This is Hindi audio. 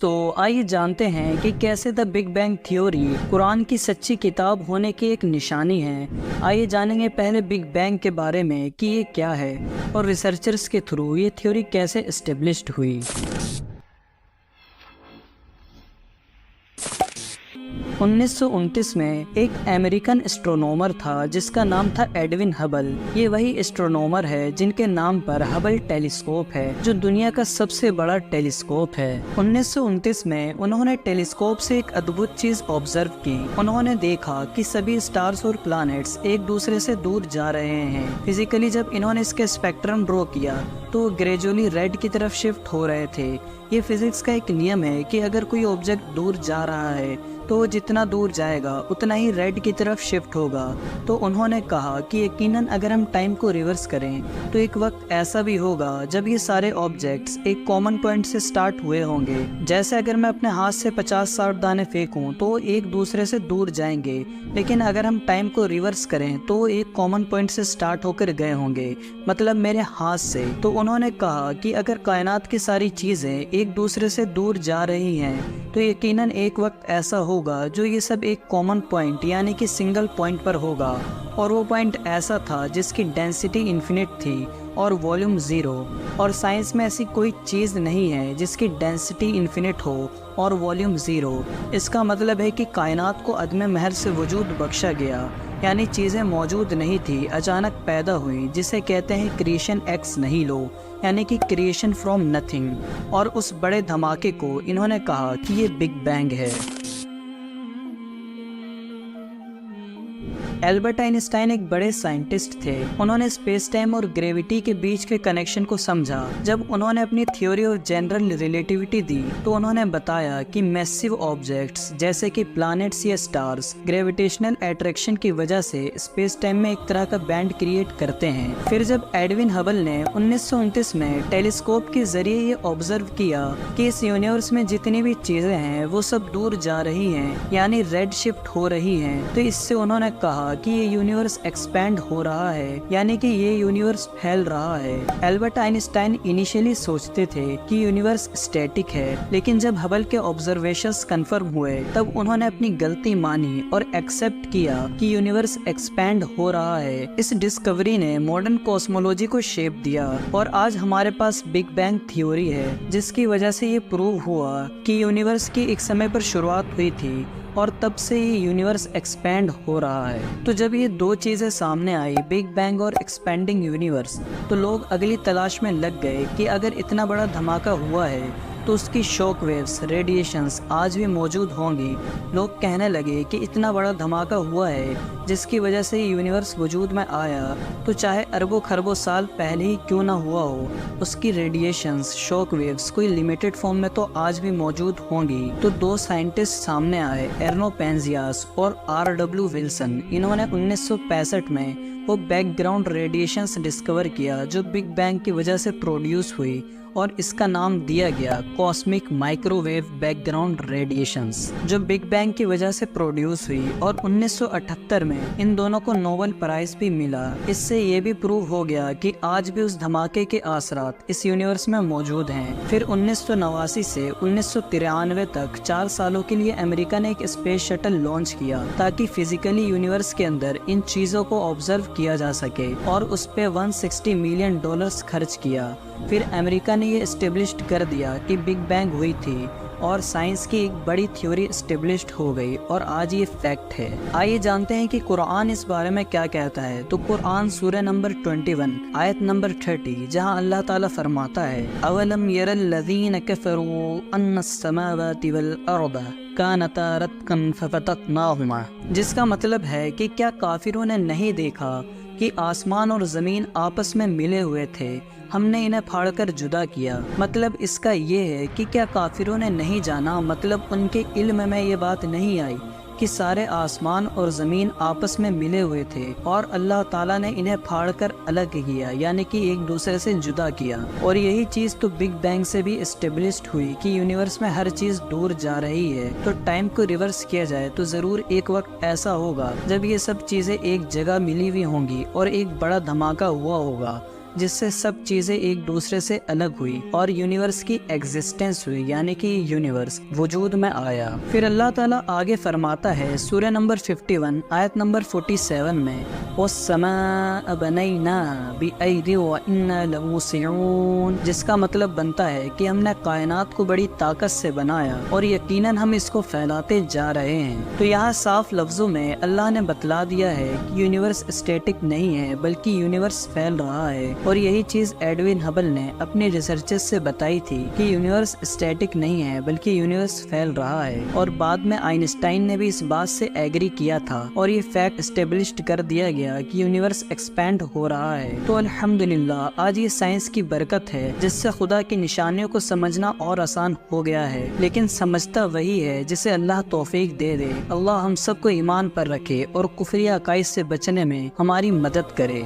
दोस्तों आइए जानते हैं कि कैसे the big bang theory Quran की सच्ची किताब होने की एक निशानी है। आइए जानेंगे पहले बिग बैंग के बारे में कि ये क्या है और रिसर्चर्स के थ्रू ये थ्योरी कैसे एस्टेब्लिश्ड हुई। 1929 में एक अमेरिकन एस्ट्रोनॉमर था जिसका नाम था एडविन हबल। ये वही एस्ट्रोनॉमर है जिनके नाम पर हबल टेलीस्कोप है जो दुनिया का सबसे बड़ा टेलीस्कोप है। 1929 में उन्होंने टेलीस्कोप से एक अद्भुत चीज ऑब्जर्व की। उन्होंने देखा कि सभी स्टार्स और प्लैनेट्स एक दूसरे से दूर जा रहे हैं। फिजिकली जब इन्होंने इसके स्पेक्ट्रम ड्रॉ किया तो ग्रेजुअली रेड की तरफ शिफ्ट हो रहे थे। ये फिजिक्स का एक नियम है कि अगर कोई ऑब्जेक्ट दूर जा रहा है तो जितना दूर जाएगा उतना ही रेड की तरफ शिफ्ट होगा। तो उन्होंने कहा कि यकीनन अगर हम टाइम को रिवर्स करें तो एक वक्त ऐसा भी होगा जब ये सारे ऑब्जेक्ट्स एक कॉमन पॉइंट से स्टार्ट हुए होंगे। जैसे अगर मैं अपने हाथ से 50-60 दाने फेंकूं तो एक दूसरे से दूर जाएंगे, लेकिन अगर हम टाइम को रिवर्स करें तो एक कॉमन पॉइंट से स्टार्ट होकर गए होंगे, मतलब मेरे हाथ से। तो उन्होंने कहा कि अगर कायनात की सारी चीजें एक दूसरे से दूर जा रही हैं तो यकीनन एक वक्त ऐसा होगा जो ये सब एक कॉमन पॉइंट यानी कि सिंगल पॉइंट पर होगा। और वो पॉइंट ऐसा था जिसकी डेंसिटी इन्फिनिट थी और वॉल्यूम 0। और साइंस में ऐसी कोई चीज़ नहीं है जिसकी डेंसिटी इन्फिनिट हो और वॉल्यूम 0। इसका मतलब है कि कायनात को अदम महर से वजूद बख्शा गया, यानी चीज़ें मौजूद नहीं थी, अचानक पैदा हुई, जिसे कहते हैं क्रिएशन एक्स नहीं लो, यानी कि क्रिएशन फ्रॉम नथिंग। और उस बड़े धमाके को इन्होंने कहा कि ये बिग बैंग है। एल्बर्ट आइंस्टाइन एक बड़े साइंटिस्ट थे। उन्होंने स्पेस टाइम और ग्रेविटी के बीच के कनेक्शन को समझा। जब उन्होंने अपनी थ्योरी ऑफ जनरल रिलेटिविटी दी तो उन्होंने बताया कि मैसिव ऑब्जेक्ट्स जैसे कि प्लैनेट्स या स्टार्स ग्रेविटेशनल अट्रैक्शन की वजह से स्पेस टाइम में एक तरह का बैंड क्रिएट करते हैं। फिर जब एडविन हबल ने 1929 में टेलीस्कोप के जरिए ये ऑब्जर्व किया कि इस यूनिवर्स में जितनी भी चीजें हैं वो सब दूर जा रही हैं, यानी रेड शिफ्ट हो रही हैं, तो इससे उन्होंने कहा कि ये यूनिवर्स एक्सपैंड हो रहा है, यानी कि ये यूनिवर्स फैल रहा है। एल्बर्ट आइंस्टाइन इनिशियली सोचते थे कि यूनिवर्स स्टैटिक है, लेकिन जब हबल के ऑब्जर्वेशंस कंफर्म हुए तब उन्होंने अपनी गलती मानी और एक्सेप्ट किया कि यूनिवर्स एक्सपैंड हो रहा है। इस डिस्कवरी ने मॉडर्न कॉस्मोलॉजी को शेप दिया और आज हमारे पास बिग बैंग थ्योरी है, जिसकी वजह से ये प्रूव हुआ कि यूनिवर्स की एक समय पर शुरुआत हुई थी और तब से ये यूनिवर्स एक्सपैंड हो रहा है। तो जब ये दो चीज़ें सामने आई, बिग बैंग और एक्सपैंडिंग यूनिवर्स, तो लोग अगली तलाश में लग गए कि अगर इतना बड़ा धमाका हुआ है तो उसकी शॉक वेव्स, रेडिएशंस आज भी मौजूद होंगी। लोग कहने लगे कि इतना बड़ा धमाका हुआ है जिसकी वजह से यूनिवर्स वजूद में आया, तो चाहे अरबों खरबों साल पहले ही क्यों ना हुआ हो, उसकी रेडिएशंस, शॉक वेव्स कोई लिमिटेड फॉर्म में तो आज भी मौजूद होंगी। तो दो साइंटिस्ट सामने आए, एर्नो पेंजियास और R.W. विल्सन। इन्होंने 1965 में वो बैकग्राउंड रेडिएशंस डिस्कवर किया जो बिग बैंग की वजह से प्रोड्यूस हुई और इसका नाम दिया गया कॉस्मिक माइक्रोवेव बैकग्राउंड रेडिएशंस, जो बिग बैंग की वजह से प्रोड्यूस हुई। और 1978 में इन दोनों को नोबेल प्राइज भी मिला। इससे ये भी प्रूव हो गया कि आज भी उस धमाके के आसरात इस यूनिवर्स में मौजूद हैं। फिर 1989 से 1993 तक 4 सालों के लिए अमेरिका ने एक स्पेस शटल लॉन्च किया ताकि फिजिकली यूनिवर्स के अंदर इन चीजों को ऑब्जर्व किया जा सके, और उस पे $160 मिलियन खर्च किया। फिर अमेरिका ने ये एस्टेब्लिश्ड कर दिया कि बिग बैंग हुई थी और साइंस की एक बड़ी थ्योरी एस्टेब्लिश्ड हो गई और आज ये फैक्ट है। आइए जानते हैं कि कुरान इस बारे में क्या कहता है। तो कुरान सूरह नंबर 21 आयत नंबर 30, जहां अल्लाह ताला फरमाता है, अवलम यरल लज़ीन कफ़रू अन्नस समावाति वल अर्द कानता रत्कन फफतकनाहुमा, जिसका मतलब है कि क्या काफिरों ने नहीं देखा कि आसमान और ज़मीन आपस में मिले हुए थे, हमने इन्हें फाड़कर जुदा किया। मतलब इसका ये है कि क्या काफिरों ने नहीं जाना, मतलब उनके इल्म में ये बात नहीं आई कि सारे आसमान और ज़मीन आपस में मिले हुए थे और अल्लाह ताला ने इन्हें फाड़कर अलग किया, यानी कि एक दूसरे से जुदा किया। और यही चीज़ तो बिग बैंग से भी एस्टेब्लिश्ड हुई कि यूनिवर्स में हर चीज़ दूर जा रही है। तो टाइम को रिवर्स किया जाए तो ज़रूर एक वक्त ऐसा होगा जब ये सब चीज़ें एक जगह मिली हुई होंगी और एक बड़ा धमाका हुआ होगा जिससे सब चीजें एक दूसरे से अलग हुई और यूनिवर्स की एग्जिस्टेंस हुई, यानी कि यूनिवर्स वजूद में आया। फिर अल्लाह ताला आगे फरमाता है सूरह नंबर 51 आयत नंबर 47 में, वस्समाअ बनैना बिअयदि व इन्ना लमूसिऊन, जिसका मतलब बनता है कि हमने कायनात को बड़ी ताकत से बनाया और यकीनन हम इसको फैलाते जा रहे हैं। तो यहाँ साफ लफ्जों में अल्लाह ने बतला दिया है कि यूनिवर्स स्टैटिक नहीं है बल्कि यूनिवर्स फैल रहा है। और यही चीज एडविन हबल ने अपने रिसर्चेस से बताई थी कि यूनिवर्स स्टैटिक नहीं है बल्कि यूनिवर्स फैल रहा है। और बाद में आइंस्टाइन ने भी इस बात से एग्री किया था और ये फैक्ट एस्टेब्लिश्ड कर दिया गया कि यूनिवर्स एक्सपैंड हो रहा है। तो अल्हम्दुलिल्लाह आज ये साइंस की बरकत है जिससे खुदा की निशानियों को समझना और आसान हो गया है, लेकिन समझता वही है जिसे अल्लाह तौफीक दे दे। अल्लाह हम सबको ईमान पर रखे और कुफरिया अकाइद से बचने में हमारी मदद करे।